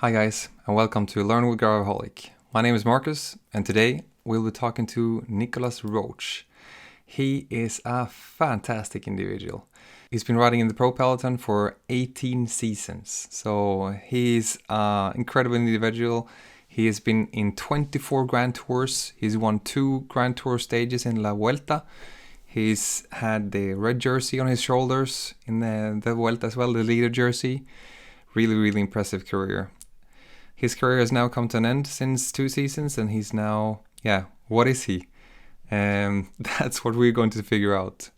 Hi guys, and welcome to Learn with Graveloholic. My name is Marcus, and today we'll be talking to Nicholas Roche. He is a fantastic individual. He's been riding in the pro peloton for 18 seasons, so he's an incredible individual. He has been in 24 Grand Tours. He's won 2 Grand Tour stages in La Vuelta. He's had the red jersey on his shoulders in the Vuelta as well, the leader jersey. Really impressive career. His career has now come to an end since 2 seasons, and he's now, what is he? That's what we're going to figure out.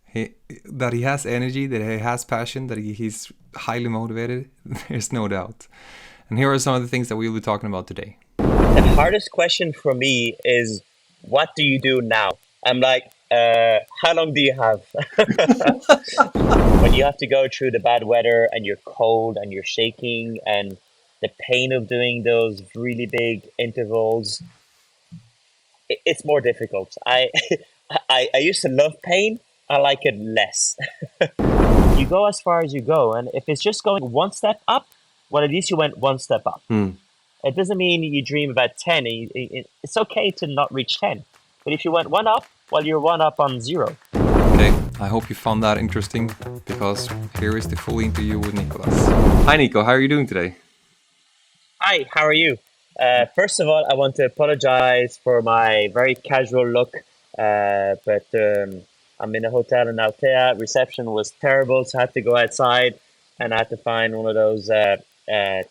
That he has energy, that he has passion, that he's highly motivated, there's no doubt. And here are some of the things that we'll be talking about today. The hardest question for me is, what do you do now? I'm like, how long do you have? When you have to go through the bad weather and you're cold and you're shaking and the pain of doing those really big intervals, it's more difficult. I used to love pain. I like it less. You go as far as you go, and if it's just going one step up, well, at least you went one step up. It doesn't mean you dream about 10. It's okay to not reach 10. But if you went one up, well, you're one up on 0. Okay, I hope you found that interesting, because here is the full interview with Nicholas. Hi Nico, how are you doing today? Hi, how are you? First of all, I want to apologize for my very casual look, but I'm in a hotel in Altea. Reception was terrible, so I had to go outside and I had to find one of those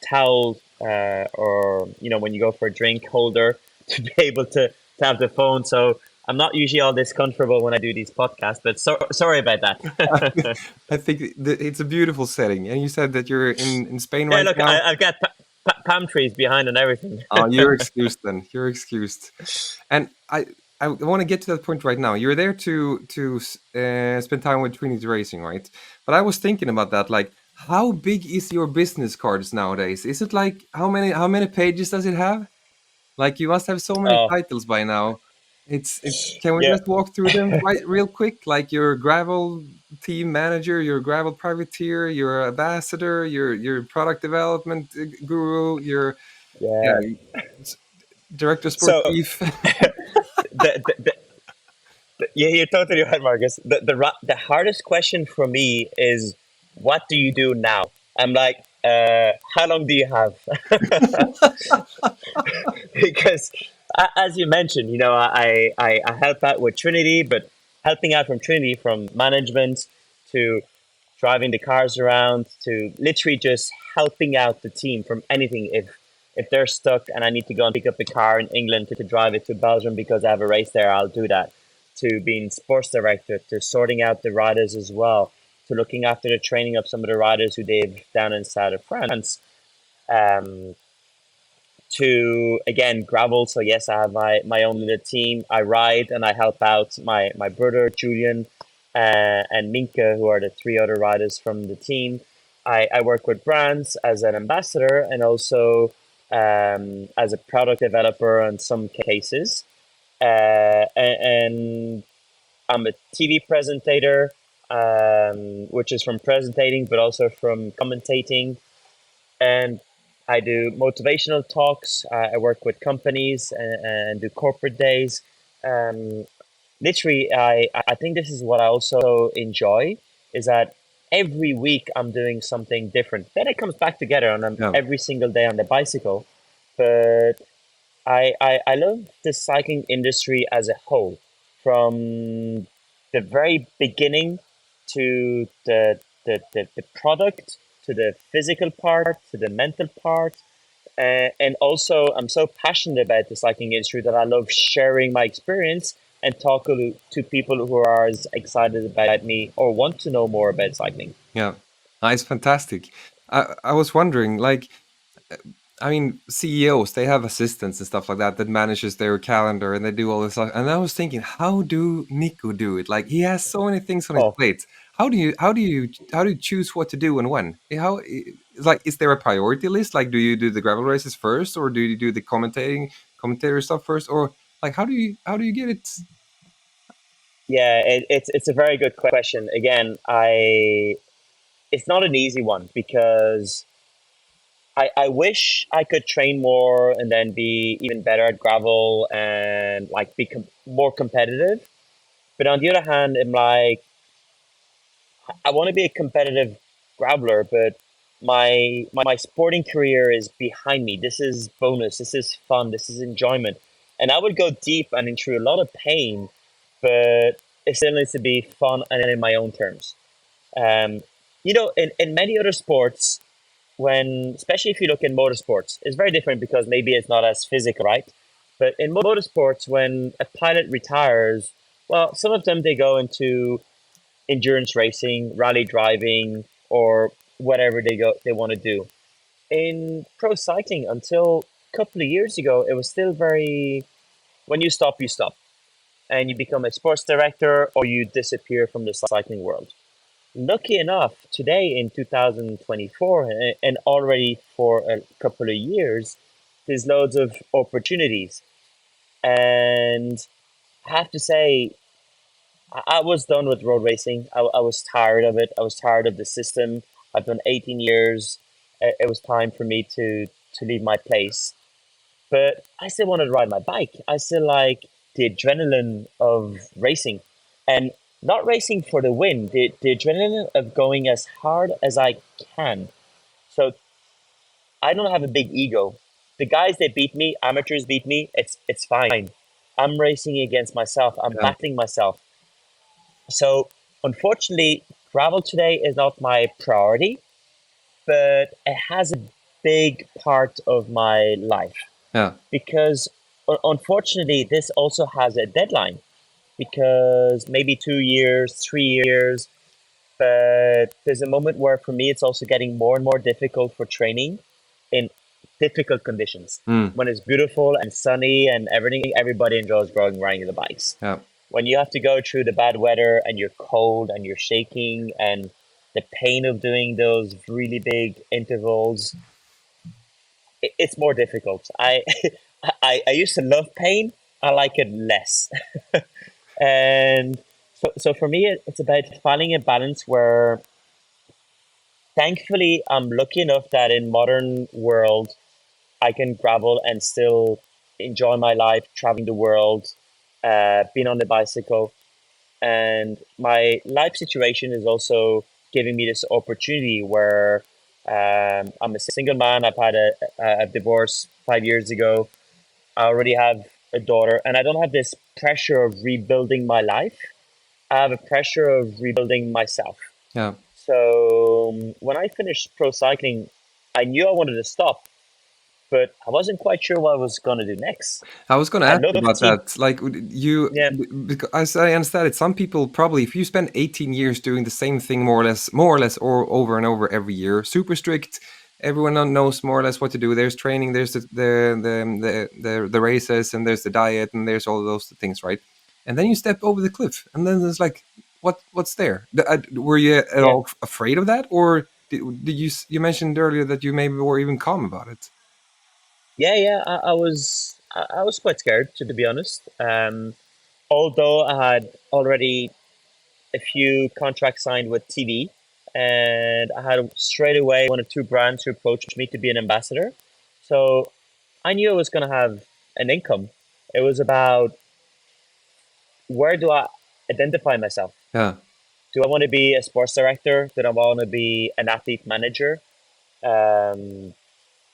towels or, when you go for a drink holder to be able to have the phone. So I'm not usually all this comfortable when I do these podcasts, but sorry about that. I think it's a beautiful setting. And you said that you're in Spain Yeah, right look, now. I've got palm trees behind and everything. Oh, you're excused then. You're excused. And I want to get to that point right now. You're there to spend time with Trinity Racing, right? But I was thinking about that, like, how big is your business cards nowadays? Is it like how many pages does it have? Like, you must have so many Oh, titles by now. It's can we yeah. just walk through them real quick? Like, your gravel team manager, your gravel privateer, your ambassador, your product development guru, your Yeah. yeah, director So sportif. the yeah, you're totally right, Marcus. The hardest question for me is, what do you do now? I'm like, how long do you have? Because as you mentioned, I help out with Trinity, but helping out from Trinity, from management to driving the cars around to literally just helping out the team from anything. If they're stuck and I need to go and pick up a car in England to drive it to Belgium because I have a race there, I'll do that. To being sports director, to sorting out the riders as well, to looking after the training of some of the riders who they've down in south of France. Um, to again gravel. So yes, I have my own little team. I ride and I help out my brother Julian and Minka, who are the 3 other riders from the team. I work with brands as an ambassador and also as a product developer in some cases. And I'm a TV presentator, which is from presentating, but also from commentating. And I do motivational talks. I work with companies and do corporate days. Um, Literally, I think this is what I also enjoy, is that every week I'm doing something different. Then it comes back together and I'm Yeah. every single day on the bicycle. But I love the cycling industry as a whole, from the very beginning to the product, to the physical part, to the mental part. And also, I'm so passionate about the cycling industry that I love sharing my experience and talk to people who are as excited about me or want to know more about cycling. Yeah, it's fantastic. I was wondering, like, I mean, CEOs, they have assistants and stuff like that that manages their calendar and they do all this stuff. And I was thinking, how do Nico do it? Like, he has so many things on his Oh, plate. How do you choose what to do and when? Like, is there a priority list? Like, do you do the gravel races first, or do you do the commentator stuff first, or like how do you get it? yeah, it's a very good question. Again, it's not an easy one because I wish I could train more and then be even better at gravel and like be more competitive. But on the other hand, I'm like, I want to be a competitive graveler, but my sporting career is behind me. This is bonus. This is fun. This is enjoyment. And I would go deep and through a lot of pain, but it still needs to be fun and in my own terms. Um, in many other sports, when especially if you look in motorsports, it's very different because maybe it's not as physical, right? But in motorsports, when a pilot retires, well, some of them they go into endurance racing, rally driving, or whatever they want to do. In pro cycling, until a couple of years ago, it was still very when you stop, you stop, and you become a sports director or you disappear from the cycling world. Lucky enough, today in 2024, and already for a couple of years, there's loads of opportunities. And I have to say, I was done with road racing. I was tired of it. I was tired of the system. I've done 18 years. It was time for me to leave my place. But I still wanted to ride my bike. I still like the adrenaline of racing and not racing for the win, the adrenaline of going as hard as I can. So I don't have a big ego. The guys that beat me, amateurs beat me, it's fine. I'm racing against myself. I'm Yeah. battling myself. So unfortunately, gravel today is not my priority, but it has a big part of my life Yeah. because unfortunately, this also has a deadline because maybe 2 years, 3 years. But there's a moment where for me, it's also getting more and more difficult for training in difficult conditions. Mm. When it's beautiful and sunny and everything, everybody enjoys going riding the bikes. Yeah. When you have to go through the bad weather and you're cold and you're shaking and the pain of doing those really big intervals, it's more difficult. I used to love pain. I like it less. And so for me, it's about finding a balance where thankfully I'm lucky enough that in modern world, I can gravel and still enjoy my life, traveling the world, being on the bicycle. And my life situation is also giving me this opportunity where I'm a single man. I've had a divorce 5 years ago. I already have a daughter, and I don't have this pressure of rebuilding my life. I have a pressure of rebuilding myself. Yeah. So when I finished pro cycling, I knew I wanted to stop, but I wasn't quite sure what I was going to do next. I was going to I ask love you about team. that. Like you, Yeah, because as I understand it, some people probably, if you spend 18 years doing the same thing more or less, or over and over every year, super strict. Everyone knows more or less what to do. There's training, there's the races, and there's the diet, and there's all of those things, right? And then you step over the cliff, and then there's like, what's there? Were you at yeah, all afraid of that, or did you mentioned earlier that you maybe were even calm about it? yeah. I was quite scared to be honest. Although I had already a few contracts signed with TV, and I had straight away one or two brands who approached me to be an ambassador. So I knew I was going to have an income. It was about where do I identify myself? Yeah. Do I want to be a sports director? Do I want to be an athlete manager? Um,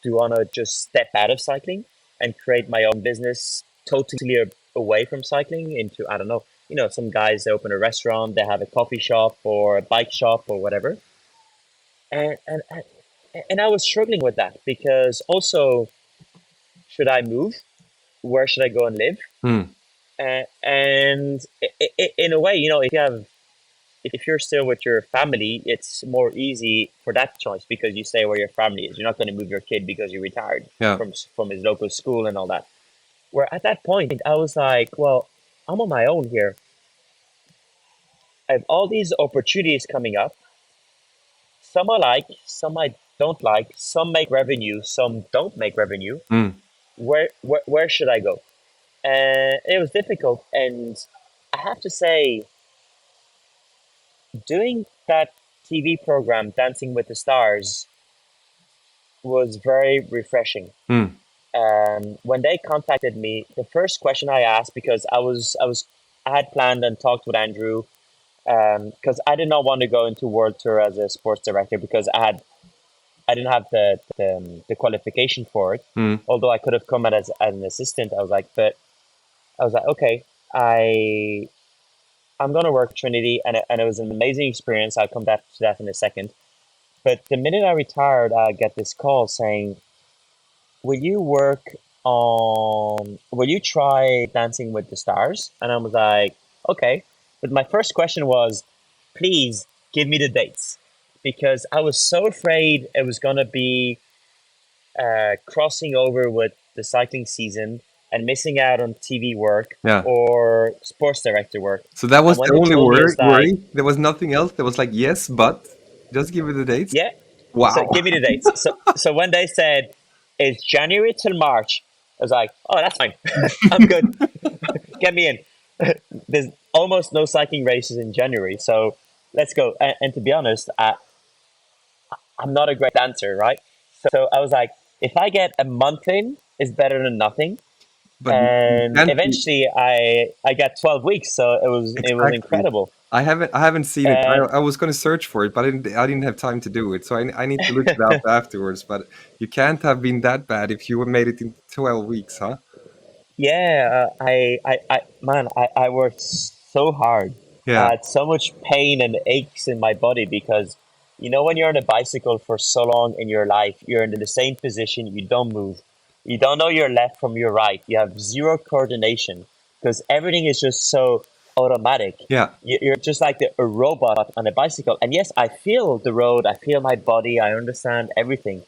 do I want to just step out of cycling and create my own business totally away from cycling into, I don't know, some guys, they open a restaurant, they have a coffee shop or a bike shop or whatever. And, and, and and I was struggling with that because also, should I move? Where should I go and live? Hmm. And in a way, if you're still with your family, it's more easy for that choice because you stay where your family is. You're not going to move your kid because you're retired Yeah. from his local school and all that. Where at that point, I was like, well, I'm on my own here. I have all these opportunities coming up. Some I like, some I don't like. Some make revenue, some don't make revenue. Hmm. Where should I go? And it was difficult. And I have to say, doing that TV program, Dancing with the Stars, was very refreshing. Mm. When they contacted me, the first question I asked, because I had planned and talked with Andrew, because I did not want to go into World Tour as a sports director because I didn't have the qualification for it. Mm. Although I could have come as an assistant, I was like, okay, I I'm gonna work Trinity, and it was an amazing experience. I'll come back to that in a second. But the minute I retired, I get this call saying, will you work will you try Dancing with the Stars? And I was like, okay. But my first question was, please give me the dates. Because I was so afraid it was going to be crossing over with the cycling season and missing out on TV work Yeah. or sports director work. So that And was when the they only told me, it was like, worry. There was nothing else. There was like, yes, but just give me the dates. yeah, so Wow. give me the dates. So when they said it's January till March, I was like, oh, that's fine. I'm good. Get me in. There's almost no cycling races in January, so let's go. And to be honest, I'm not a great dancer, right? So I was like, if I get a month in, is better than nothing. But you And can't be eventually, I got 12 weeks, so it was exactly. incredible. I haven't seen it. And I was going to search for it, but I didn't have time to do it. So I need to look it up afterwards. But you can't have been that bad if you made it in 12 weeks, huh? yeah, man, I worked so hard. Yeah. I had so much pain and aches in my body because, when you're on a bicycle for so long in your life, you're in the same position, you don't move. You don't know your left from your right. You have zero coordination because everything is just so automatic. Yeah. You're just like a robot on a bicycle. And yes, I feel the road, I feel my body, I understand everything.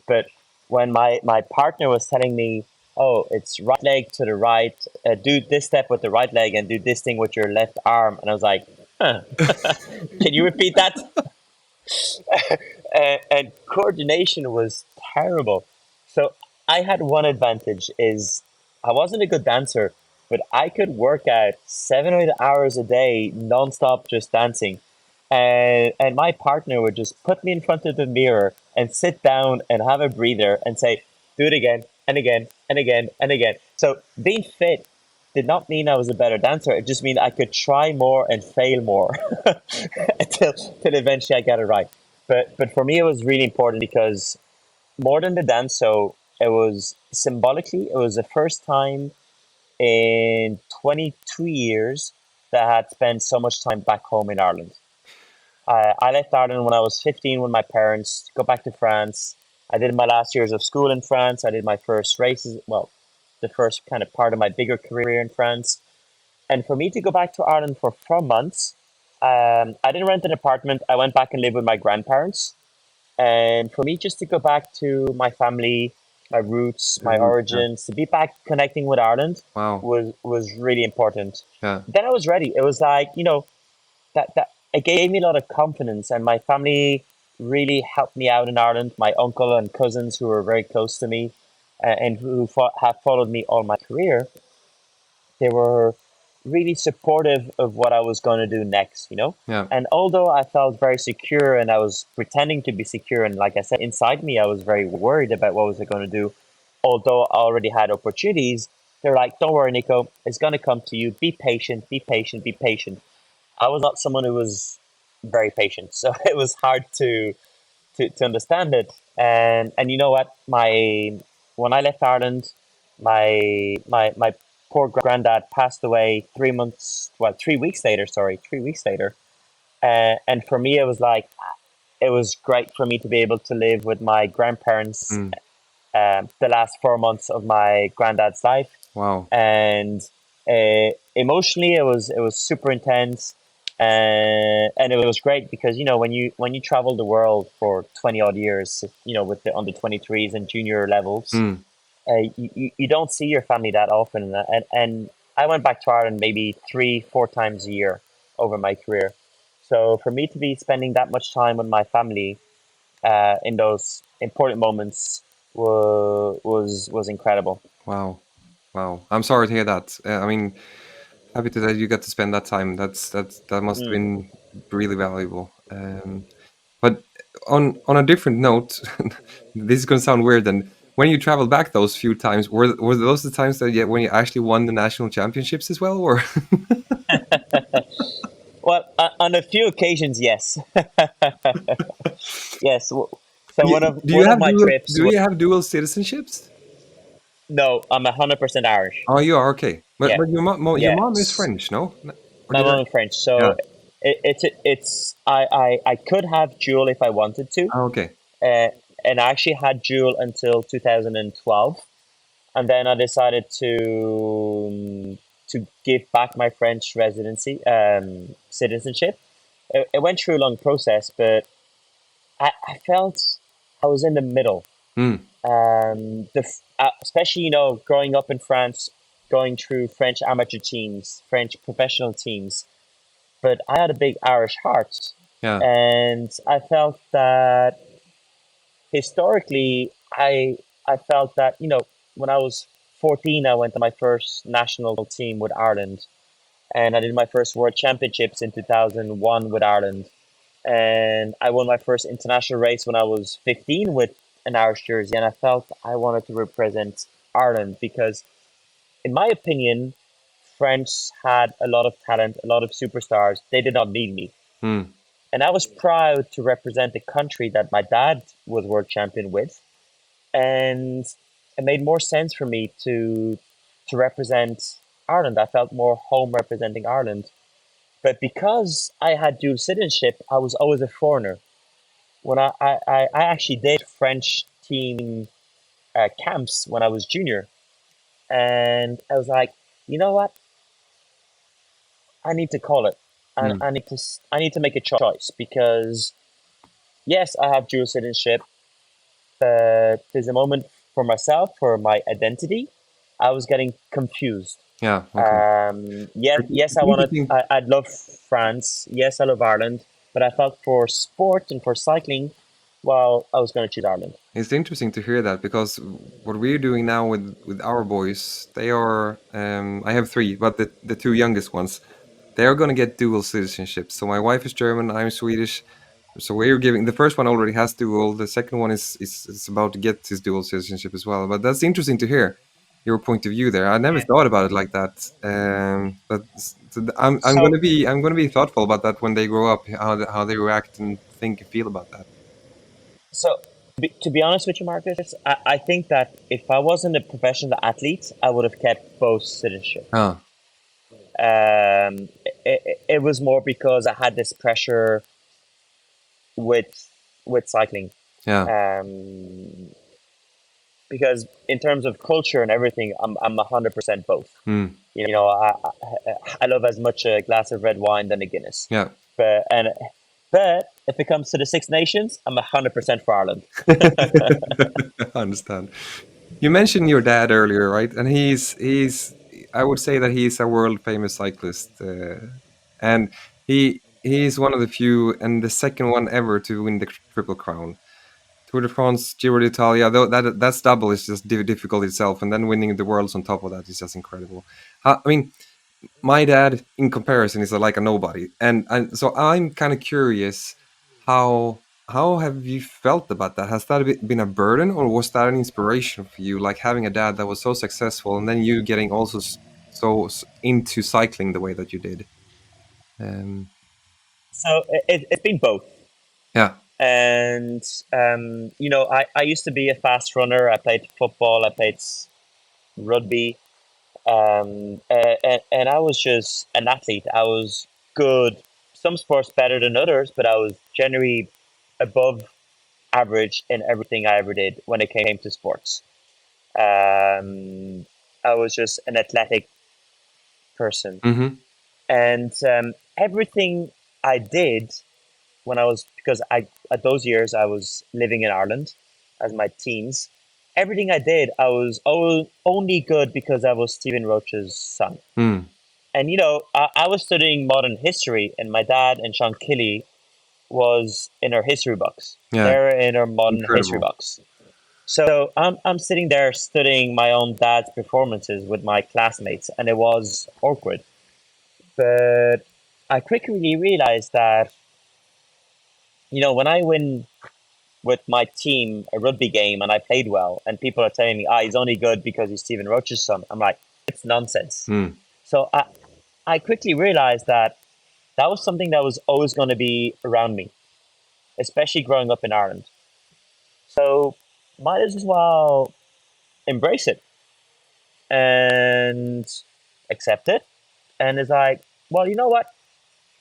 But when my partner was telling me, oh, it's right leg to the right, do this step with the right leg and do this thing with your left arm. And I was like, huh, can you repeat that? And coordination was terrible. So I had one advantage is I wasn't a good dancer, but I could work out 7 or 8 hours a day nonstop just dancing. And my partner would just put me in front of the mirror and sit down and have a breather and say, do it again and again and again and again. So being fit did not mean I was a better dancer. It just mean I could try more and fail more until eventually I got it right. But for me, it was really important because more than the dance, so it was symbolically, it was the first time in 22 years that I had spent so much time back home in Ireland. I left Ireland when I was 15 with my parents to go back to France. I did my last years of school in France. I did my first races, well, the first kind of part of my bigger career in France. And for me to go back to Ireland for 4 months, I didn't rent an apartment. I went back and lived with my grandparents. And for me, just to go back to my family, my roots, my Yeah. origins, to be back connecting with Ireland Wow. was really important. Yeah. Then I was ready. It was like, that it gave me a lot of confidence, and my family really helped me out in Ireland. My uncle and cousins who were very close to me, and who have followed me all my career, they were really supportive of what I was going to do next. Yeah. And although I felt very secure and I was pretending to be secure, and like I said, inside me, I was very worried about what was I going to do. Although I already had opportunities, they're like, "Don't worry, Nico, it's going to come to you. Be patient, be patient, be patient." I was not someone who was very patient, so it was hard to understand it. And you know what? My When I left Ireland, my poor granddad passed away 3 months, well, 3 weeks later. Sorry, 3 weeks later. And for me, it was like it was great for me to be able to live with my grandparents Mm. the last 4 months of my granddad's life, Wow. and emotionally it was super intense, and it was great because when you travel the world for 20 odd years, with the under 23s and junior levels, Mm. you don't see your family that often, and I went back to Ireland maybe 3-4 times a year over my career. So for me to be spending that much time with my family in those important moments was incredible. Wow. Wow. I'm sorry to hear that. I mean, happy to that you got to spend that time. That must have Mm. been really valuable. But on a different note, this is gonna sound weird. Then, when you traveled back those few times, were those the times that when you actually won the national championships as well, or Well, on a few occasions, yes. Yes. So do you one of have my dual trips do was, you have dual citizenships? no, I'm 100% Irish. Oh, you are okay, but Yeah. your Yeah. mom is French, no? Or My did I? mom is French, Yeah. so it's I could have dual if I wanted to, Oh, okay. uh, and I actually had dual until 2012, and then I decided to give back my French residency citizenship. It went through a long process, but I felt I was in the middle. Mm, Especially growing up in France, going through French amateur teams, French professional teams, but I had a big Irish heart, yeah. and I felt that historically, I felt that when I was 14, I went to my first national team with Ireland, and I did my first World Championships in 2001 with Ireland, and I won my first international race when I was 15 with an Irish jersey, and I felt I wanted to represent Ireland because, in my opinion, France had a lot of talent, a lot of superstars. They did not need me. Mm, And I was proud to represent the country that my dad was world champion with. And it made more sense for me to represent Ireland. I felt more home representing Ireland. But because I had dual citizenship, I was always a foreigner. When I actually did French team camps when I was junior. And I was like, you know what? I need to call it. And mm. I need to make a choice because yes, I have dual citizenship, but there's a moment for myself, for my identity. I was getting confused. Yeah. Okay. Yes, It's interesting. I love France. Yes, I love Ireland, but I felt for sport and for cycling, well, I was going to choose Ireland. It's interesting to hear that because what we're doing now with our boys, they are. I have three, but the two youngest ones, they are going to get dual citizenship. So my wife is German, I'm Swedish. So we're giving the first one already has dual. The second one is about to get his dual citizenship as well. But that's interesting to hear your point of view there. I never thought about it like that. But So, I'm gonna be thoughtful about that when they grow up, how they react and think and feel about that. to be honest with you, Marcus, I think that if I wasn't a professional athlete, I would have kept both citizenship. Ah, It was more because I had this pressure with cycling. yeah. Um, because in terms of culture and everything, I'm 100% both. Mm, I love as much a glass of red wine than a Guinness. yeah. But and but if it comes to the Six Nations, I'm 100% for Ireland. I understand. You mentioned your dad earlier, right? And he's I would say that he's a world famous cyclist, and he's one of the few and the second one ever to win the Triple Crown. Tour de France, Giro d'Italia, though that's double is just difficult itself, and then winning the worlds on top of that is just incredible. I mean, my dad in comparison is like a nobody, and so I'm kind of curious how have you felt about that? Has that been a burden, or was that an inspiration for you, like having a dad that was so successful and then you getting also into cycling the way that you did? um So it's been both. yeah. And I used to be a fast runner. I played football. I played rugby. And I was just an athlete. I was good. Some sports better than others, but I was generally above average in everything I ever did when it came to sports. Um, I was just an athletic person, Mm-hmm. and everything I did when I was because I at those years I was living in Ireland as my teens. Everything I did, I was only good because I was Stephen Roche's son. Mm. And I was studying modern history, and my dad and Sean Kelly was in our history books. Yeah, They're in our modern history incredible. books. So I'm sitting there studying my own dad's performances with my classmates, and it was awkward. But I quickly realized that when I win with my team a rugby game and I played well, and people are telling me, he's only good because he's Stephen Roche's son. I'm like, it's nonsense. Mm. So I quickly realized that that was something that was always going to be around me, especially growing up in Ireland. So might as well embrace it and accept it. And it's like, well, you know what?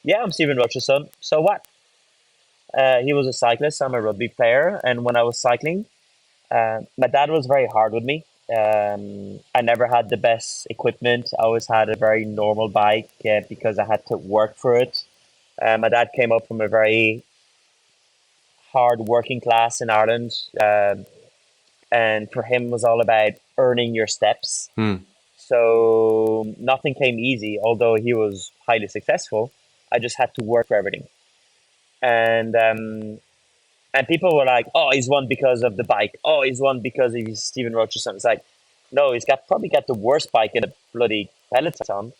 Yeah, I'm Stephen Roche's son. So what? He was a cyclist. I'm a rugby player. And when I was cycling, my dad was very hard with me. I never had the best equipment. I always had a very normal bike because I had to work for it. My dad came up from a very hard working class in Ireland, and for him was all about earning your steps. Mm. So nothing came easy. Although he was highly successful, I just had to work for everything. And and people were like, "Oh, he's won because of the bike. Oh, he's won because he's Stephen Roche or something." It's like, no, he's probably got the worst bike in a bloody peloton.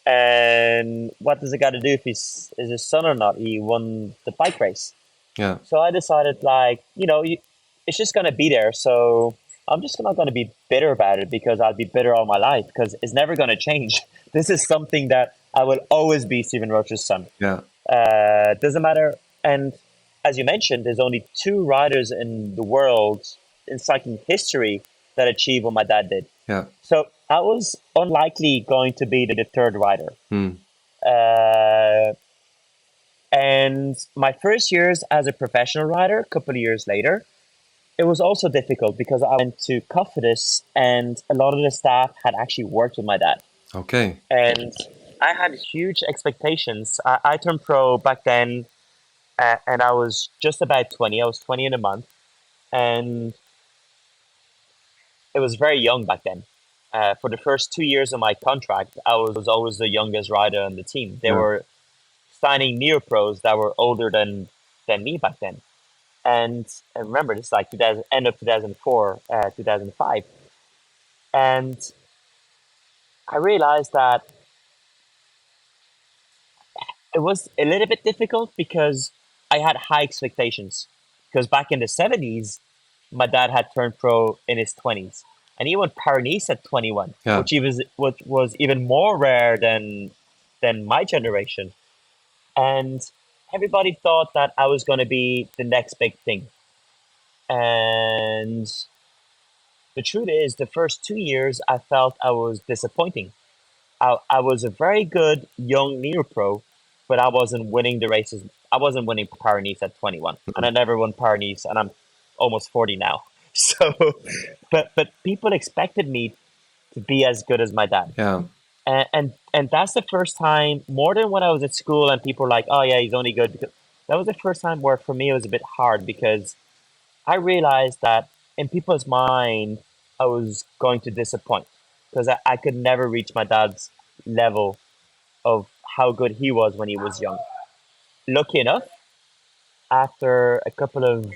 And what does it got to do if he's is his son or not? He won the bike race. Yeah. So I decided, like, it's just gonna be there. So I'm just not gonna be bitter about it because I'll be bitter all my life because it's never gonna change. This is something that I will always be Stephen Roche's son. Yeah. Doesn't matter. And as you mentioned, there's only two riders in the world in cycling history that achieved what my dad did. Yeah. So I was unlikely going to be the third rider. Mm. And my first years as a professional rider, a couple of years later, it was also difficult because I went to Cofidis and a lot of the staff had actually worked with my dad. Okay. And I had huge expectations. I turned pro back then, and I was just about 20. I was 20 in a month. And it was very young back then. For the first 2 years of my contract, I was always the youngest rider on the team. They were signing neo-pros that were older than me back then. And I remember this is like end of 2004, 2005. And I realized that it was a little bit difficult because I had high expectations. Because back in the 70s, my dad had turned pro in his 20s. And he went Paris at 21, Yeah. which was even more rare than my generation. And everybody thought that I was going to be the next big thing. And the truth is, the first 2 years, I felt I was disappointing. I was a very good young neo pro, but I wasn't winning the races. I wasn't winning Paris at 21, and I never won Paris, and I'm almost 40 now. So, but people expected me to be as good as my dad. Yeah. And that's the first time, more than when I was at school and people were like, oh yeah, he's only good because that was the first time where for me it was a bit hard because I realized that in people's mind I was going to disappoint because I could never reach my dad's level of how good he was when he was young. Lucky enough, after a couple of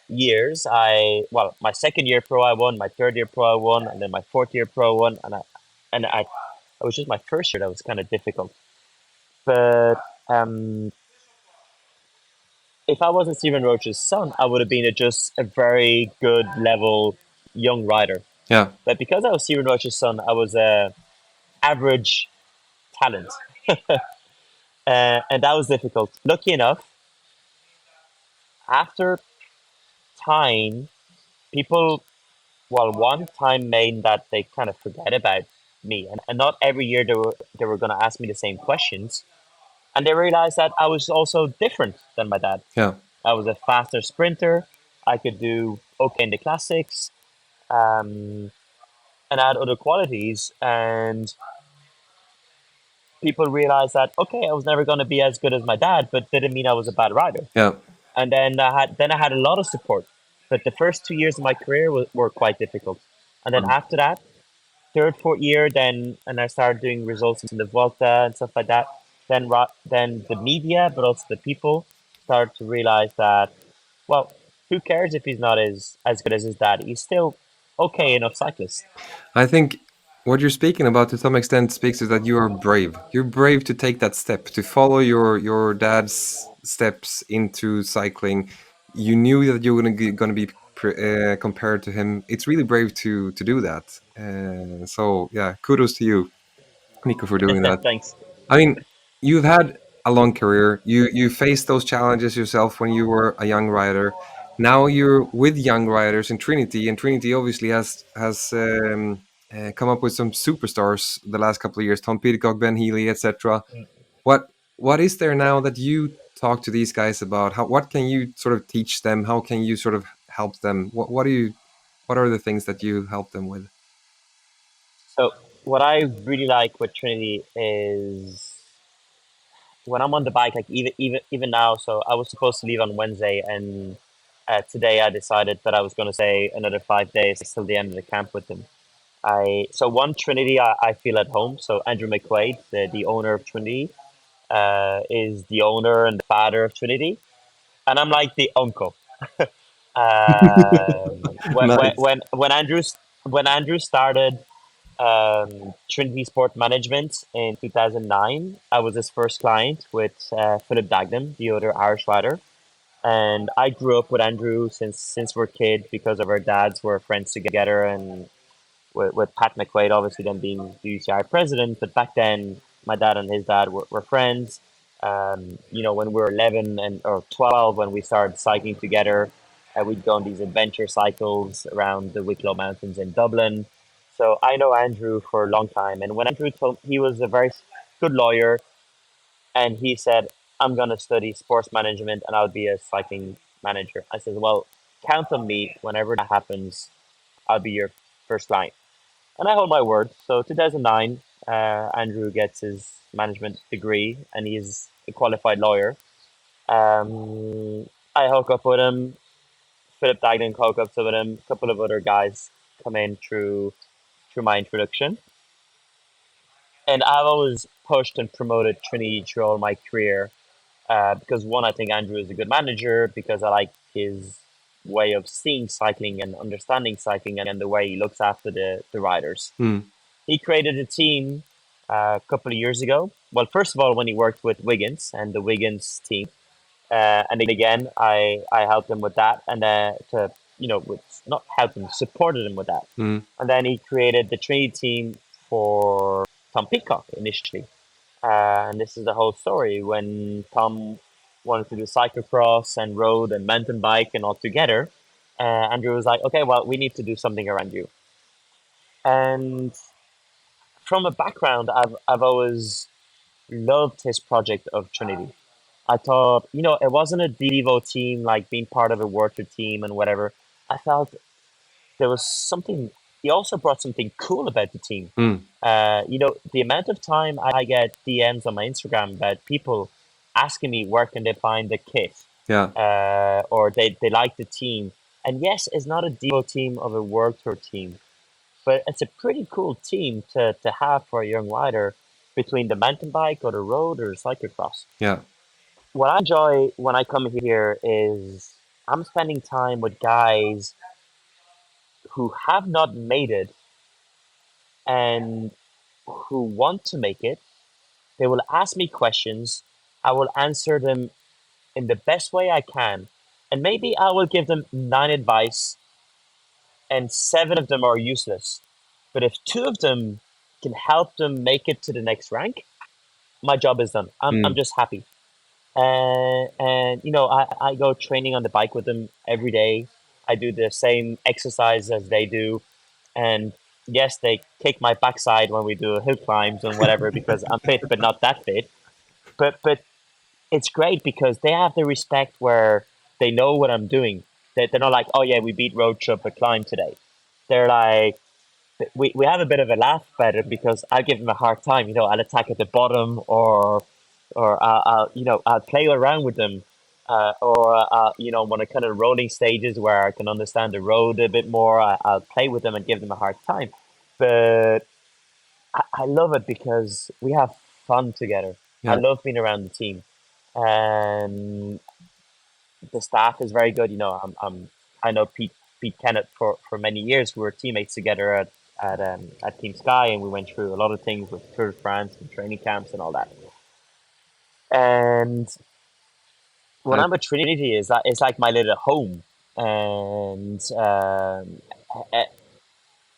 years, my second year pro I won, my third year pro I won, and then my fourth year pro I won, and I it was just my first year that was kind of difficult. But if I wasn't Stephen Roche's son, I would have been just a very good level young rider. Yeah. But because I was Stephen Roche's son, I was a average talent, and that was difficult. Lucky enough, after time, people, well, one time made that they kind of forget about me, and not every year they were going to ask me the same questions. And they realized that I was also different than my dad. Yeah. I was a faster sprinter. I could do okay in the classics, and I had other qualities. And people realized that okay, I was never going to be as good as my dad, but didn't mean I was a bad rider. Yeah. And then I had a lot of support. But the first 2 years of my career were quite difficult. And then after that, third, fourth year, and I started doing results in the Volta and stuff like that. Then the media, but also the people, started to realize that, well, who cares if he's not as good as his dad? He's still okay enough cyclist. I think what you're speaking about to some extent speaks to that you are brave. You're brave to take that step, to follow your dad's steps into cycling. you knew that you were going to be compared to him. It's really brave to do that. So yeah, kudos to you, Nico, for doing that. Thanks. I mean, you've had a long career. You faced those challenges yourself when you were a young rider. Now you're with young riders in Trinity, and Trinity obviously has come up with some superstars the last couple of years: Tom Pidcock, Ben Healy, etc. What is there now that you talk to these guys about? How what can you sort of teach them? How can you sort of help them? What are the things that you help them with? So what I really like with Trinity is when I'm on the bike, like even now. So I was supposed to leave on Wednesday, and today I decided that I was going to stay another 5 days till the end of the camp with them. I so one Trinity, I feel at home. So Andrew McQuaid, the owner of Trinity, is the owner and the father of Trinity, and I'm like the uncle. When when Nice. when when Andrew started Trinity Sport Management in 2009. I was his first client with Philip Dagenham, the other Irish rider. And I grew up with Andrew since we're kids because of our dads were friends together. And with Pat McQuaid, obviously, then being the UCI president. But back then, my dad and his dad were friends. When we were 11 and or 12, when we started cycling together, we'd go on these adventure cycles around the Wicklow Mountains in Dublin. So I know Andrew for a long time. And when Andrew told he was a very good lawyer, and he said, "I'm going to study sports management and I'll be a cycling manager." I said, "Well, count on me. Whenever that happens, I'll be your first client." And I hold my word. So 2009, Andrew gets his management degree, and he's a qualified lawyer. I hook up with him. Philip Dagnan hook up with him. A couple of other guys come in through my introduction, and I've always pushed and promoted Trinity through all my career because one, I think Andrew is a good manager because I like his way of seeing cycling and understanding cycling and the way he looks after the riders. Mm, He created a team a couple of years ago. Well, first of all, when he worked with Wiggins and the Wiggins team, and again, I helped him with that, and with not helped him, supported him with that, mm, and then he created the Trinity team for Tom Peacock initially, and this is the whole story when Tom wanted to do cyclocross and road and mountain bike and all together. Andrew was like, "Okay, well, we need to do something around you," and from a background, I've always loved his project of Trinity. I thought, it wasn't a Devo team like being part of a Worker team and whatever. I felt there was something. He also brought something cool about the team. mm. The amount of time I get DMs on my Instagram about people asking me where can they find the kit, Yeah, or they like the team. And yes, it's not a Devo team of a World Tour team, but it's a pretty cool team to have for a young rider between the mountain bike or the road or the cyclocross. yeah. What I enjoy when I come here is I'm spending time with guys who have not made it and who want to make it. They will ask me questions. I will answer them in the best way I can. And maybe I will give them nine advice and seven of them are useless. But if two of them can help them make it to the next rank, my job is done. I'm Mm, just happy. And I go training on the bike with them every day. I do the same exercise as they do. And yes, they kick my backside when we do hill climbs and whatever because I'm fit, but not that fit. But it's great because they have the respect where they know what I'm doing. They're not like, oh yeah, we beat Roach up a climb today. They're like, we have a bit of a laugh about it because I give them a hard time. I'll attack at the bottom, or I'll play around with them, or when I kind of rolling stages where I can understand the road a bit more, I'll play with them and give them a hard time. But I love it because we have fun together. I yeah. love being around the team, and the staff is very good. I know Pete Kennett for many years. We were teammates together at Team Sky, and we went through a lot of things with Tour de France and training camps and all that. And when I'm at Trinity, is that it's like my little home, and a-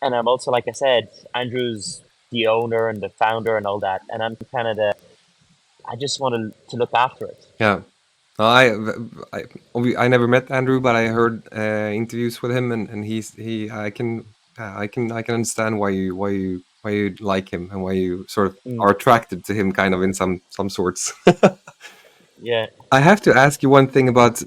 and I'm also, like I said, Andrew's the owner and the founder and all that, and I'm kind of the I just want to look after it. Yeah. No, I never met Andrew, but I heard interviews with him, and I can understand why you like him and why you sort of Mm, are attracted to him, kind of in some sorts. yeah. I have to ask you one thing about.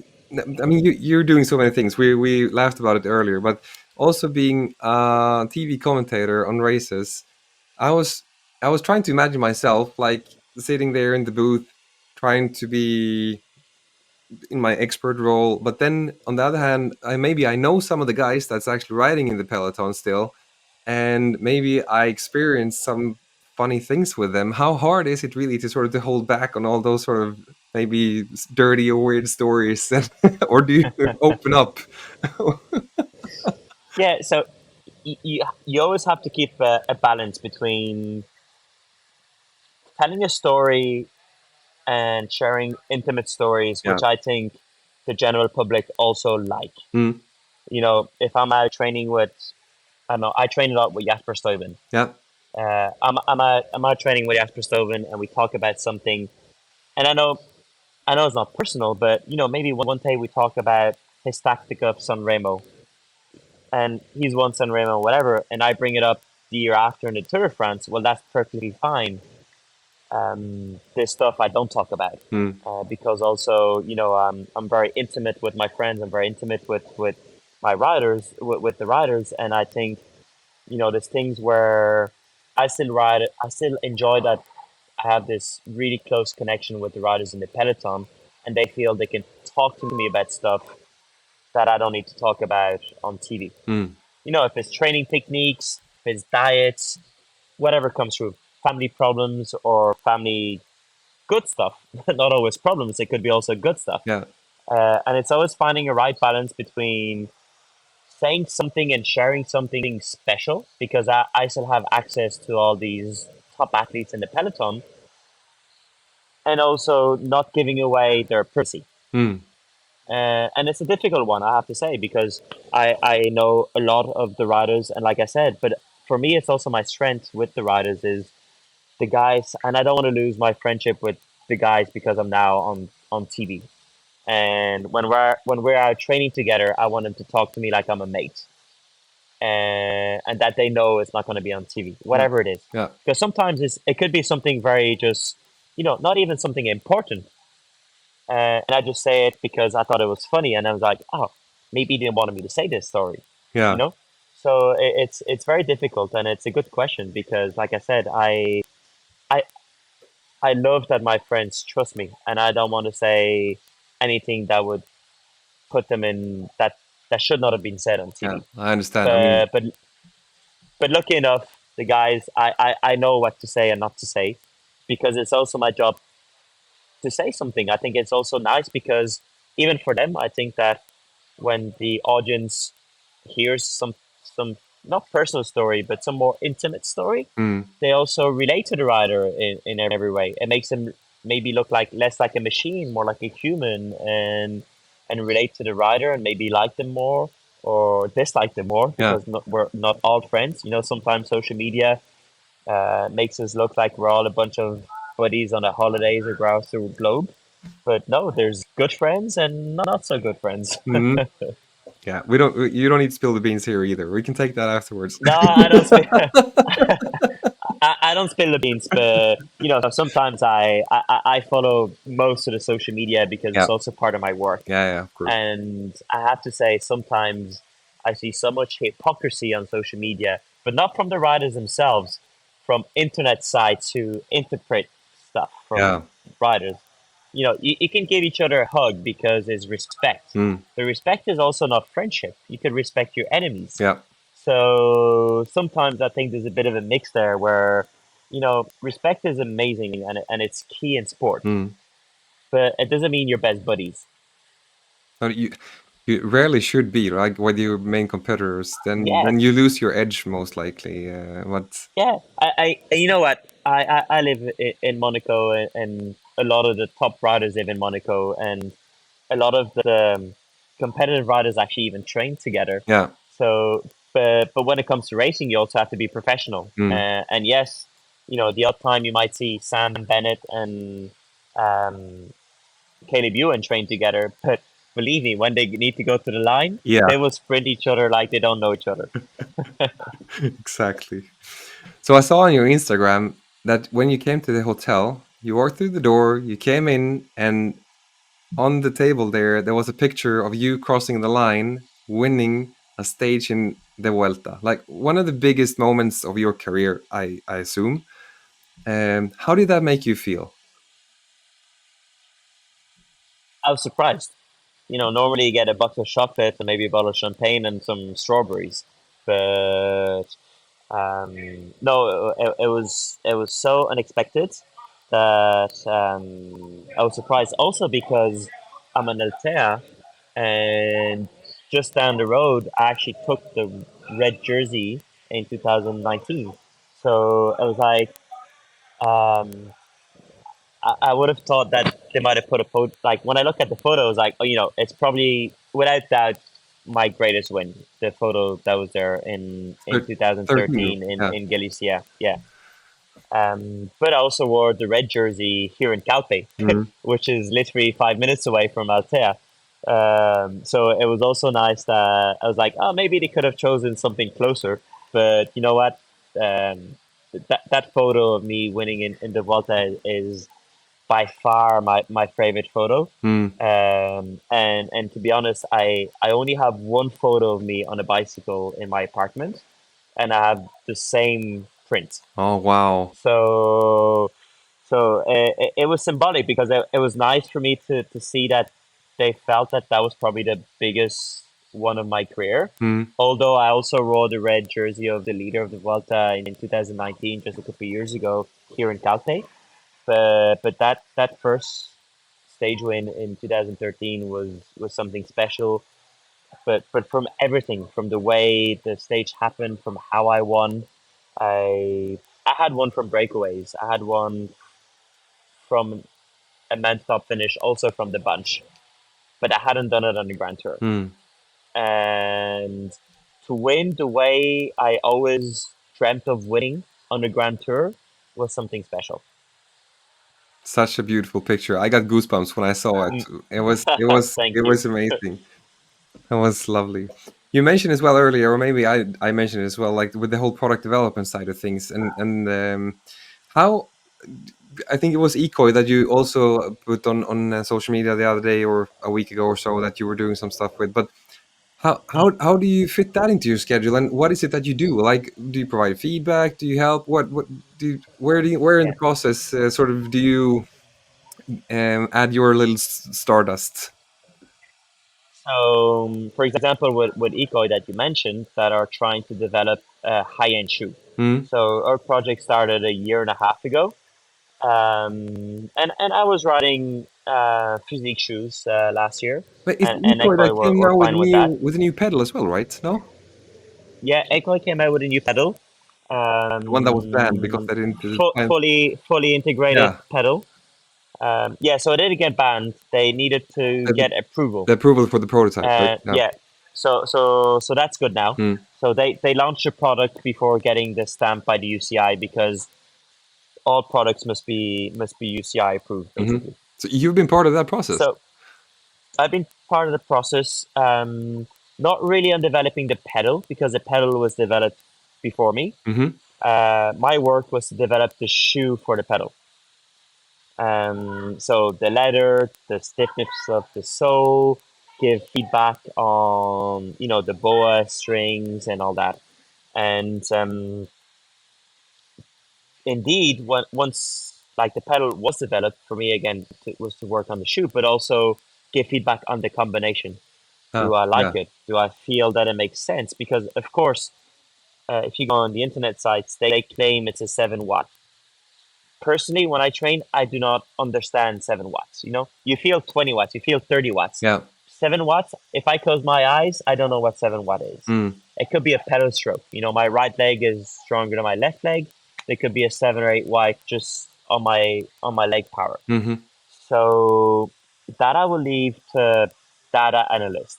I mean, you're doing so many things. We laughed about it earlier, but also being a TV commentator on races. I was I was trying to imagine myself like sitting there in the booth, trying to be in my expert role. But then on the other hand, maybe I know some of the guys that's actually riding in the peloton still, and maybe I experienced some funny things with them. How hard is it really to sort of to hold back on all those sort of maybe dirty or weird stories, or do you open up? Yeah, so you always have to keep a balance between telling a story and sharing intimate stories, Yeah. which I think the general public also like. Mm. If I'm out training with, I don't know, I train a lot with Jasper Stuyven. Yeah. I'm out training with Jasper Stuyven, and we talk about something. And I know it's not personal, but maybe one day we talk about his tactic of Sanremo, and he's won Sanremo, whatever, and I bring it up the year after in the Tour de France. Well, that's perfectly fine. This stuff I don't talk about, Mm. because also I'm very intimate with my friends. I'm very intimate with my riders, with the riders, and I think there's things where I still ride. I still enjoy that I have this really close connection with the riders in the peloton, and they feel they can talk to me about stuff that I don't need to talk about on TV. Mm. If it's training techniques, if it's diets, whatever comes through, family problems or family good stuff. Not always problems, it could be also good stuff. Yeah. And it's always finding a right balance between saying something and sharing something special, because I still have access to all these top athletes in the peloton, and also not giving away their privacy. Mm. And it's a difficult one, I have to say, because I know a lot of the riders, and like I said, but for me, it's also my strength with the riders is the guys, and I don't want to lose my friendship with the guys because I'm now on TV. And when we're out training together, I want them to talk to me like I'm a mate, and that they know it's not going to be on TV, Yeah. whatever it is. Yeah. Because sometimes it could be something very just, not even something important. And I just say it because I thought it was funny, and I was like, oh, maybe they wanted me to say this story, you Yeah. know. So it's very difficult, and it's a good question because, like I said, I I love that my friends trust me, and I don't want to say anything that would put them in that should not have been said on Yeah. TV. I understand. I mean, But lucky enough, the guys, I know what to say and not to say, because it's also my job to say something. I think it's also nice because even for them, I think that when the audience hears some not personal story, but some more intimate story, mm. they also relate to the rider in every way. It makes them maybe look like less like a machine, more like a human, and relate to the rider and maybe like them more or dislike them more, Yeah. because we're not all friends. Sometimes social media makes us look like we're all a bunch of buddies on a holidays across the globe. But no, there's good friends and not so good friends. Mm. Yeah. You don't need to spill the beans here either. We can take that afterwards. No, I don't speak. I don't spill the beans, but sometimes I follow most of the social media because Yeah. it's also part of my work. Yeah. Yeah. Of course. And I have to say, sometimes I see so much hypocrisy on social media, but not from the riders themselves, from internet sites who interpret stuff Yeah. from riders. You can give each other a hug because it's respect. Mm. The respect is also not friendship. You can respect your enemies. Yeah. So sometimes I think there's a bit of a mix there where, respect is amazing and it's key in sport, Mm. but it doesn't mean you're best buddies. No, you rarely should be like with your main competitors. Yeah, Then you lose your edge most likely. What? yeah. You know what? I live in Monaco, and a lot of the top riders live in Monaco, and a lot of the competitive riders actually even train together. Yeah. So, but when it comes to racing, you also have to be professional. Mm. And yes, the odd time you might see Sam Bennett and um, Caleb Ewan train together, but believe me, when they need to go to the line, Yeah, they will sprint each other like they don't know each other. exactly. So I saw on your Instagram that when you came to the hotel, you walked through the door, you came in, and on the table there was a picture of you crossing the line, winning a stage in the Vuelta, like one of the biggest moments of your career, I assume. How did that make you feel? I was surprised. Normally you get a box of chocolate and maybe a bottle of champagne and some strawberries, but no, it was so unexpected that I was surprised. Also because I'm an Altea, and just down the road, I actually took the red jersey in 2019. So I was like, um, I would have thought that they might have put a photo. Like when I look at the photos, like it's probably without doubt my greatest win. The photo that was there in 13. 2013 Yeah. in Galicia, yeah. But I also wore the red jersey here in Calpe, Mhm. which is literally 5 minutes away from Altea. So it was also nice that I was like, oh, maybe they could have chosen something closer. But you know what? That photo of me winning in the Volta is by far my favorite photo. Mm. And to be honest, I only have one photo of me on a bicycle in my apartment, and I have the same print. Oh, wow. So it was symbolic because it was nice for me to see that they felt that that was probably the biggest one of my career. Mm. Although I also wore the red jersey of the leader of the Vuelta in 2019, just a couple of years ago here in Calpe. But that first stage win in 2013 was something special. But from everything, from the way the stage happened, from how I won, I had one from breakaways. I had one from a man stop finish, also from the bunch, but I hadn't done it on the Grand Tour. Mm. And to win the way I always dreamt of winning on the Grand Tour was something special. Such a beautiful picture. I got goosebumps when I saw it. Mm. Thank It you. was amazing. That was lovely. You mentioned as well earlier, or maybe I mentioned it as well, like with the whole product development side of things, and how I think it was Ecoy that you also put on social media the other day or a week ago or so that you were doing some stuff with. But how do you fit that into your schedule, and what is it that you do? Like, do you provide feedback? Do you help? What do you where in the Yeah. process sort of do you add your little stardust? So, for example, with Ecoy that you mentioned, that are trying to develop a high-end shoe. Hmm? So our project started a year and a half ago, and I was riding physique shoes last year, But it's and Ecoy that Ecoy came were now fine with that. with a new pedal as well, right? No, Yeah, Ecoy came out with a new pedal, the one that was banned because they didn't. fully integrated Yeah, pedal. Yeah, so it didn't get banned. They needed to the, get approval. the approval for the prototype, right? Yeah. Yeah, so that's good now. Hmm. So they launched a product before getting the stamp by the UCI, because all products must be UCI approved, Hmm. basically. So you've been part of that process. So I've been part of the process, not really on developing the pedal, because the pedal was developed before me. Hmm. My work was to develop the shoe for the pedal. So the leather, the stiffness of the sole, give feedback on the boa strings and all that. And indeed, once like the pedal was developed for me again, was to work on the shoe, but also give feedback on the combination. Ah, Do I like yeah. it? Do I feel that it makes sense? Because of course, if you go on the internet sites, they claim it's a 7 watt. Personally, when I train, I do not understand 7 watts. You feel 20 watts, you feel 30 watts. Yeah. 7 watts, if I close my eyes, I don't know what 7 watt is. Mm. It could be a pedal stroke. My right leg is stronger than my left leg. It could be a 7 or 8 watt just on my leg power. Hmm. So that I will leave to data analyst.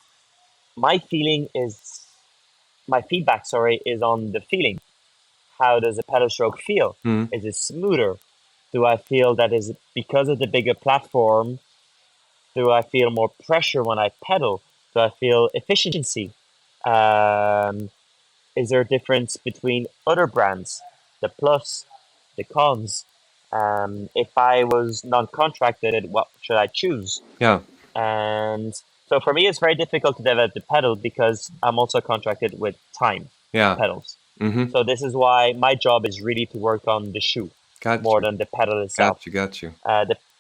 My feeling is my feedback, sorry, is on the feeling. How does a pedal stroke feel? Mm. Is it smoother? Do I feel that is because of the bigger platform? Do I feel more pressure when I pedal? Do I feel efficiency? Um, is there a difference between other brands, the plus, the cons? If I was non-contracted, what should I choose? Yeah. And so for me, it's very difficult to develop the pedal because I'm also contracted with time Yeah. pedals. Mm-hmm. So this is why my job is really to work on the shoe Got more you. than the pedal itself. Got you. Got you.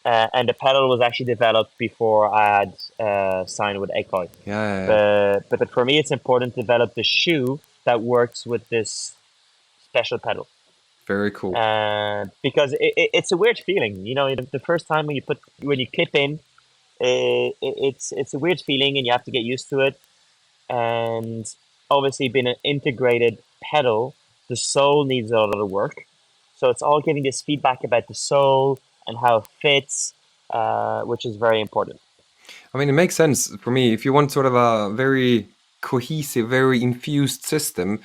And the pedal was actually developed before I had signed with Ecoy. Yeah, yeah, yeah. But for me, it's important to develop the shoe that works with this special pedal. Very cool. Because it's a weird feeling, you know. The first time when you clip in, it's a weird feeling, and you have to get used to it. And obviously, being an integrated pedal, the sole needs a lot of work. So it's all giving this feedback about the sole and how it fits, which is very important. I mean, it makes sense for me. If you want sort of a very cohesive, very infused system,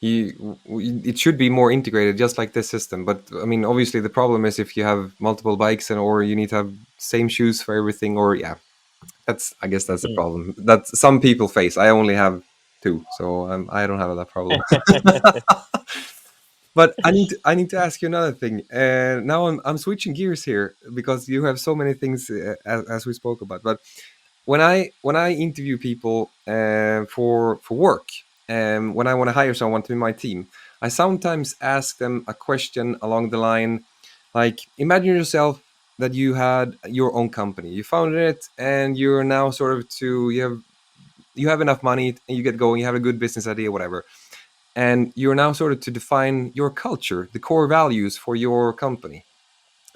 it should be more integrated, just like this system. But I mean, obviously, the problem is if you have multiple bikes and or you need to have same shoes for everything, or yeah, I guess that's a Mm. problem that some people face. I only have two, so I don't have that problem. But I need to ask you another thing. Now I'm switching gears here because you have so many things as we spoke about. But when I interview people for work, when I want to hire someone to my team, I sometimes ask them a question along the line, like, imagine yourself that you had your own company, you founded it, and you're now sort of you have enough money and you get going, you have a good business idea, whatever, and you're now sort of to define your culture, the core values for your company.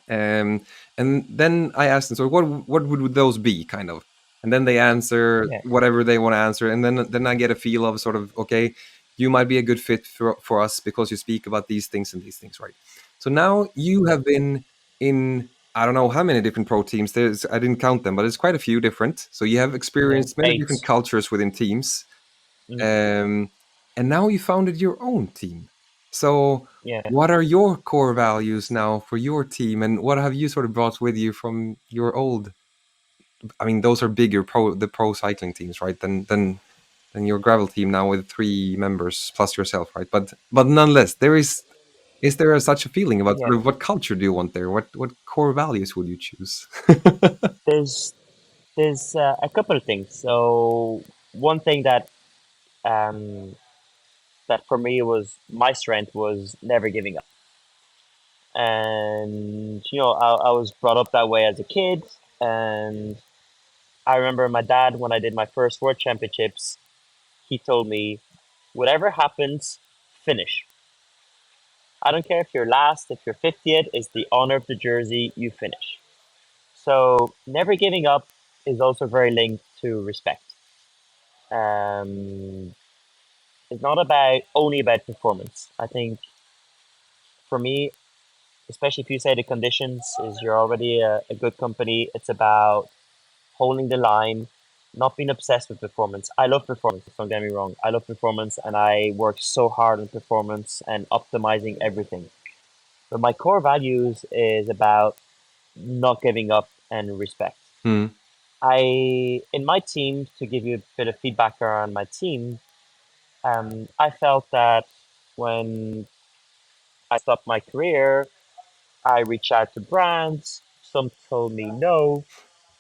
um, and then I asked them, so what would those be, kind of? And then they answer Yeah, whatever they want to answer, and then I get a feel of sort of, okay, you might be a good fit for us because you speak about these things and these things, right? So now you yeah, have been in, I don't know how many different pro teams. I didn't count them, but it's quite a few different. So you have yeah. experienced many different Eight. cultures within teams, Mm. um, and now you founded your own team. So Yeah. what are your core values now for your team, and what have you sort of brought with you from your old? I mean, those are bigger the pro cycling teams, right? Than your gravel team now with 3 members plus yourself, right? But nonetheless, is there such a feeling about Yeah. sort of what culture do you want there? What core values would you choose? There's there's a couple of things. So one thing um, that for me was my strength was never giving up. And you know, I was brought up that way as a kid. And I remember my dad, when I did my first world championships, he told me, whatever happens, finish. I don't care if you're last, if you're 50th, it's the honor of the jersey, you finish. So never giving up is also very linked to respect. Um, it's not about only about performance. I think for me, especially if you say the conditions is you're already a good company, it's about holding the line, not being obsessed with performance. I love performance, don't get me wrong. I love performance and I work so hard on performance and optimizing everything. But my core values is about not giving up and respect. Hmm. In my team, to give you a bit of feedback around my team, I felt that when I stopped my career, I reached out to brands. Some told me no,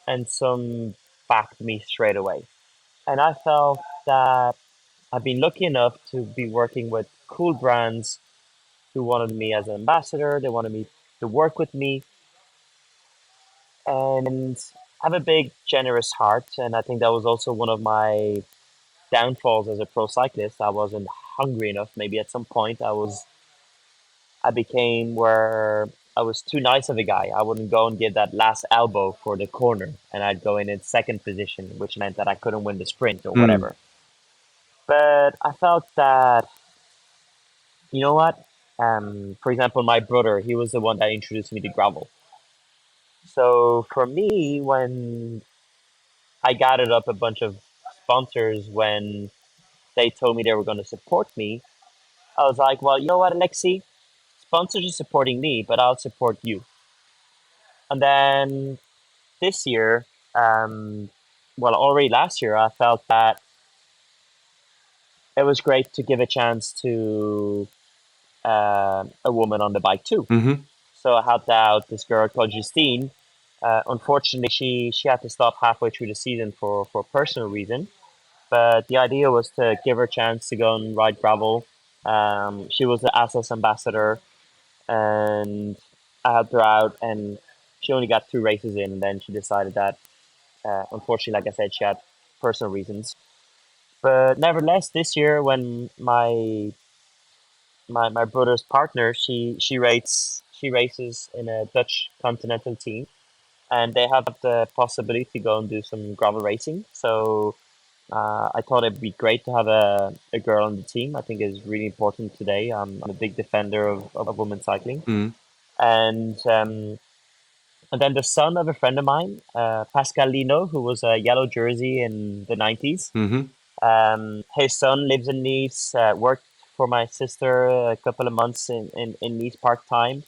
and some backed me straight away. And I felt that I've been lucky enough to be working with cool brands who wanted me as an ambassador. They wanted me to work with me, and I have a big, generous heart. And I think that was also one of my downfalls as a pro cyclist. I wasn't hungry enough. Maybe at some point I became where I was too nice of a guy. I wouldn't go and give that last elbow for the corner, and I'd go in second position, which meant that I couldn't win the sprint or Hmm. whatever. But I felt that, you know what? For example, my brother, he was the one that introduced me to gravel. So for me, when I gathered up a bunch of sponsors when they told me they were going to support me. I was like, well, you know what, Alexi? Sponsors are supporting me, but I'll support you. And then this year, um, well, already last year, I felt that it was great to give a chance to a woman on the bike too. Mm-hmm. So I helped out this girl called Justine. Unfortunately, she had to stop halfway through the season for a personal reason. But the idea was to give her a chance to go and ride gravel. She was the ASOS ambassador, and I helped her out. And she only got 2 races in, and then she decided that, unfortunately, like I said, she had personal reasons. But nevertheless, this year when my brother's partner, she races in a Dutch continental team, and they have the possibility to go and do some gravel racing. So I thought it'd be great to have a girl on the team. I think it's really important today. I'm a big defender of women's cycling. Mm-hmm. And then the son of a friend of mine, Pascal Lino, who was a yellow jersey in the 90s. Mm-hmm. His son lives in Nice, worked for my sister a couple of months in Nice part time.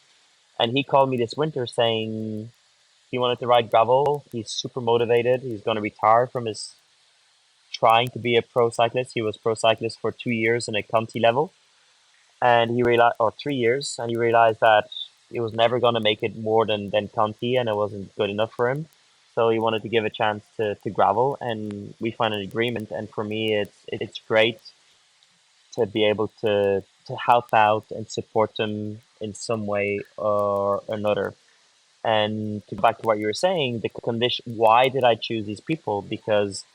And he called me this winter saying he wanted to ride gravel. He's super motivated. He's going to retire from his trying to be a pro cyclist. He was pro cyclist for 2 years in a county level. And he realized, or 3 years, and he realized that he was never going to make it more than county, and it wasn't good enough for him. So he wanted to give a chance to gravel, and we found an agreement. And for me, it's great to be able to help out and support them in some way or another. And to go back to what you were saying, the condition, why did I choose these people? Because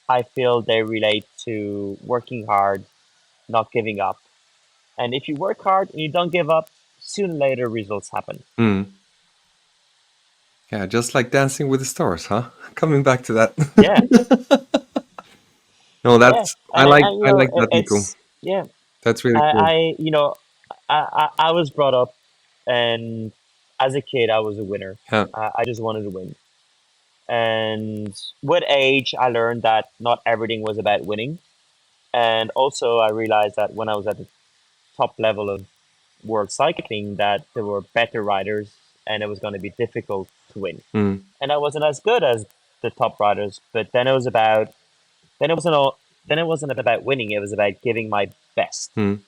I feel they relate to working hard, not giving up. And if you work hard and you don't give up, sooner or later results happen. Mm. Yeah, just like Dancing with the Stars, huh? Coming back to Yeah, that. No, yeah, that's and I like that, Nico. it's yeah. That's really cool. I was brought up, and as a kid, I was a winner. Yeah. I just wanted to win. And with age, I learned that not everything was about winning. And also, I realized that when I was at the top level of world cycling, that there were better riders, and it was going to be difficult to win. Mm. And I wasn't as good as the top riders. But then it wasn't all, then it wasn't about winning. It was about giving my best. Mm.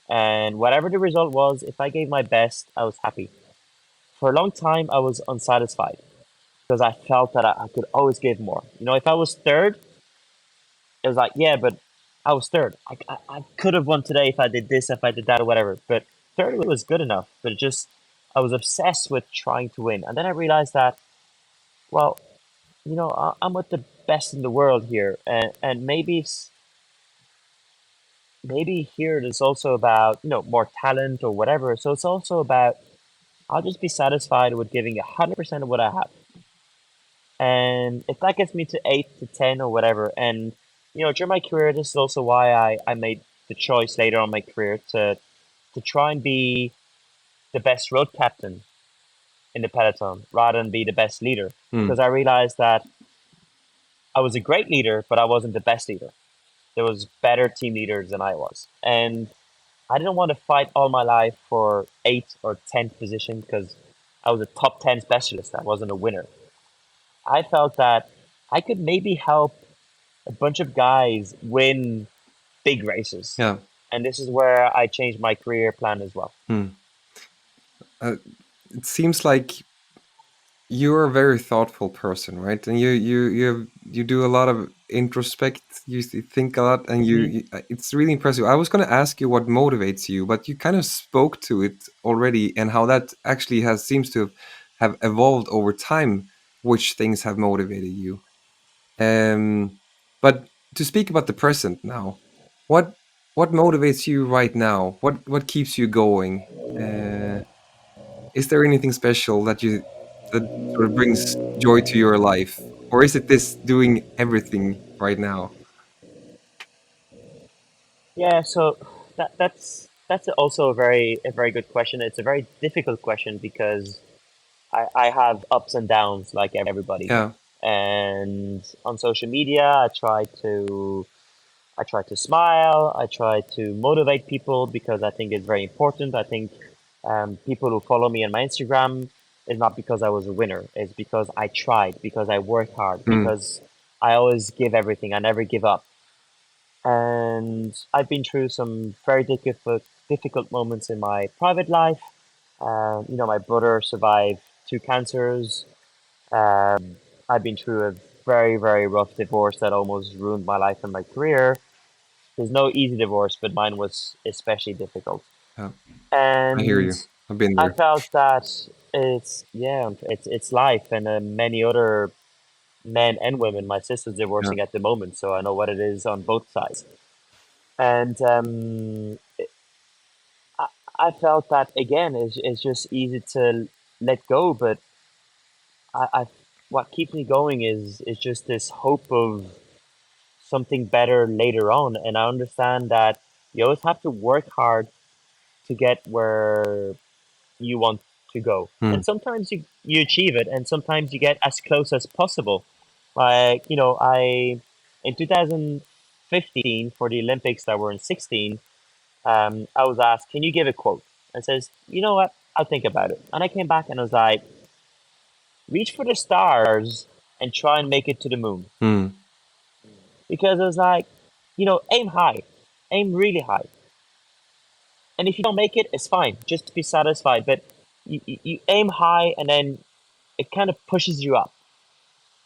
And whatever the result was, if I gave my best, I was happy. For a long time, I was unsatisfied because I felt that I could always give more. If I was third, it was like, yeah, but I was third. I could have won today if I did this, if I did that, or whatever. But third was good enough. But I was obsessed with trying to win. And then I realized that, well, I'm with the best in the world here. And maybe here it is also about, more talent or whatever. So it's also about, I'll just be satisfied with giving 100% of what I have. And if that gets me to 8 to 10 or whatever, and during my career, this is also why I made the choice later on in my career to try and be the best road captain in the peloton rather than be the best leader. Mm. Because I realized that I was a great leader, but I wasn't the best leader. There was better team leaders than I was. And I didn't want to fight all my life for 8th or 10th position because I was a top 10 specialist. I wasn't a winner. I felt that I could maybe help a bunch of guys win big races. Yeah. And this is where I changed my career plan as well. Mm. It seems like you're a very thoughtful person, right? And you do a lot of introspect. You think a lot, and Hmm. it's really impressive. I was going to ask you what motivates you, but you kind of spoke to it already, and how that actually seems to have evolved over time. Which things have motivated you? But to speak about the present now, what what motivates you right now? What keeps you going? Is there anything special that sort of brings joy to your life, or is it this doing everything right now? Yeah, so that's also a very good question. It's a very difficult question because I have ups and downs like everybody. Yeah. And on social media, I try to smile. I try to motivate people because I think it's very important. I think people who follow me on my Instagram is not because I was a winner. It's because I tried, because I worked hard, Mm. because I always give everything. I never give up. And I've been through some very difficult moments in my private life. My brother survived two cancers. I've been through a very, very rough divorce that almost ruined my life and my career. There's no easy divorce, but mine was especially difficult. Yeah, I hear And you. I've been I there. felt that it's life, and many other men and women. My sister's Yeah. divorcing at the moment, so I know what it is on both sides. And I, I felt that again is just easy to let go, but I what keeps me going is just this hope of something better later on. And I understand that you always have to work hard to get where you want to go. Mm. And sometimes you achieve it, and sometimes you get as close as possible. Like, I in 2015 for the Olympics that were in 16, I was asked, "Can you give a quote?" And says, "You know what? I'll think about it." And I came back and I was like, "Reach for the stars and try and make it to the moon," Mm. because it was like, aim high, aim really high, and if you don't make it, it's fine. Just be satisfied. But you aim high, and then it kind of pushes you up.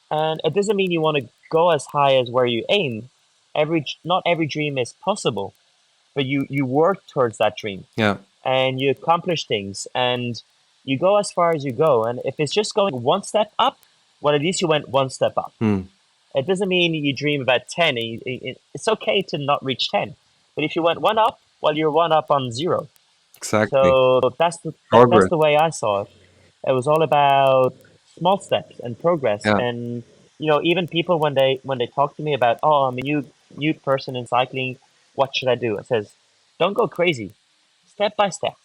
And it doesn't mean you want to go as high as where you aim. Not every dream is possible, but you work towards that dream Yeah. and you accomplish things and you go as far as you go. And if it's just going one step up, well, at least you went one step up. Mm. It doesn't mean you dream about 10. It's okay to not reach 10. But if you went one up, well, you're one up on zero. Exactly. So that's Progress. the way I saw it. It was all about small steps and progress. Yeah. And even people when they talk to me about, oh, I'm a new person in cycling, what should I do? It says, don't go crazy, step by step.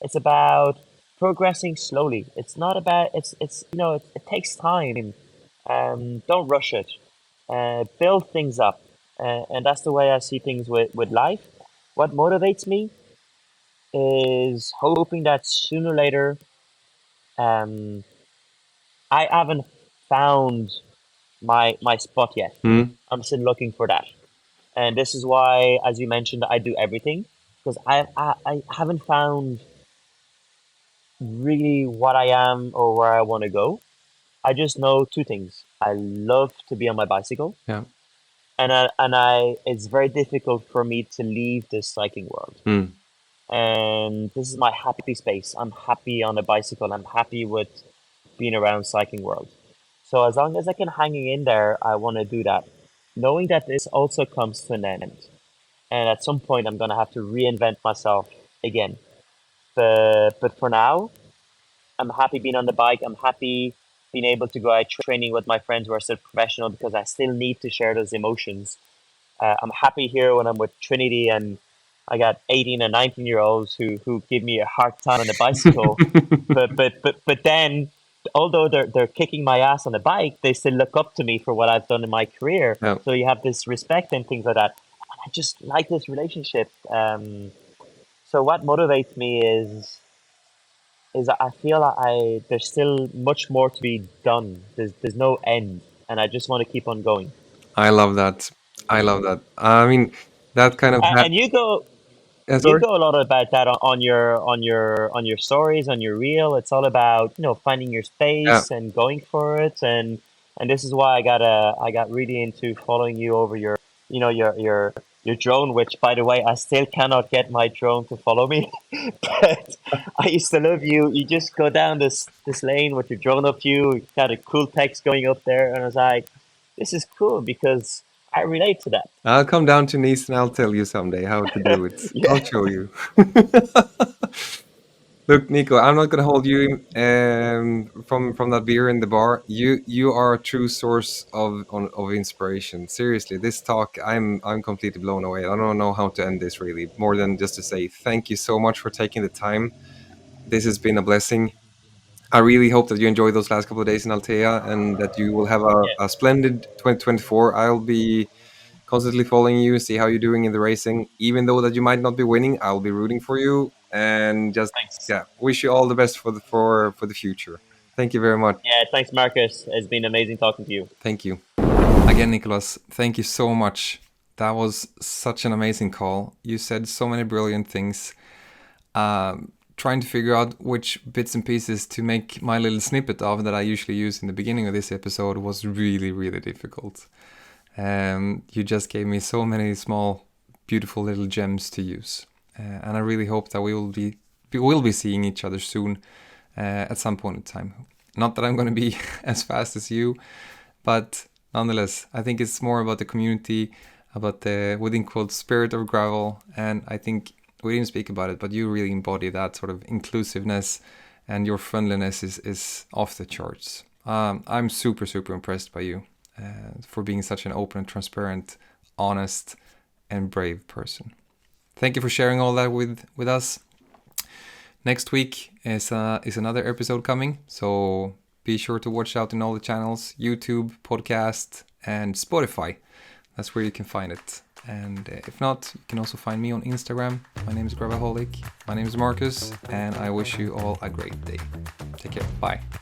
It's about progressing slowly. It's not about it's it takes time. Don't rush it. Build things up, and that's the way I see things with life. What motivates me is hoping that sooner or later, um, I haven't found my spot yet. Mm. I'm still looking for that, and this is why, as you mentioned, I do everything because I haven't found really what I am or where I want to go. I just know two things. I love to be on my bicycle, Yeah. and it's very difficult for me to leave this cycling world. Mm. And this is my happy space. I'm happy on a bicycle. I'm happy with being around cycling world. So as long as I can hanging in there, I want to do that, knowing that this also comes to an end. And at some point, I'm gonna have to reinvent myself again. But for now, I'm happy being on the bike. I'm happy being able to go out training with my friends who are still professional because I still need to share those emotions. I'm happy here when I'm with Trinity and I got 18 and 19-year-olds who give me a hard time on the bicycle. But then, although they're kicking my ass on the bike, they still look up to me for what I've done in my career. Yeah. So you have this respect and things like that. And I just like this relationship. So what motivates me is that I feel like there's still much more to be done. There's no end, and I just want to keep on going. I love that. I love that. I mean, that kind of And you sorry. go a lot about that on your stories, on your reel. It's all about finding your Yeah. space and going for it, and this is why I got really into following you over your drone. Which, by the way, I still cannot get my drone to follow me. But I used to love you. You just go down this lane with your drone up to you. You got a cool text going up there, and I was like, this is cool because I relate to that. I'll come down to Nice and I'll tell you someday how to do it. Yeah. I'll show you. Look, Nico, I'm not gonna hold you from that beer in the bar. You are a true source of inspiration. Seriously, this talk, I'm completely blown away. I don't know how to end this really, more than just to say thank you so much for taking the time. This has been a blessing. I really hope that you enjoyed those last couple of days in Altea and that you will have Yeah, a splendid 2024. I'll be constantly following you, see how you're doing in the racing. Even though that you might not be winning, I'll be rooting for you and just thanks. yeah, wish you all the best for the future. Thank you very much. Yeah, thanks, Marcus. It's been amazing talking to you. Thank you. Again, Nicholas, thank you so much. That was such an amazing call. You said so many brilliant things. Trying to figure out which bits and pieces to make my little snippet of that I usually use in the beginning of this episode was really, really difficult. You just gave me so many small, beautiful little gems to use, and I really hope that we will be seeing each other soon, at some point in time. Not that I'm going to be as fast as you, but nonetheless, I think it's more about the community, about the within quote spirit of gravel, and I think we didn't speak about it, but you really embody that sort of inclusiveness, and your friendliness is off the charts. I'm super, super impressed by you for being such an open and transparent, honest, and brave person. Thank you for sharing all that with us. Next week is another episode coming, so be sure to watch out in all the channels: YouTube, podcast, and Spotify. That's where you can find it. And if not, you can also find me on Instagram. My name is Graveloholic. My name is Marcus, and I wish you all a great day. Take care. Bye.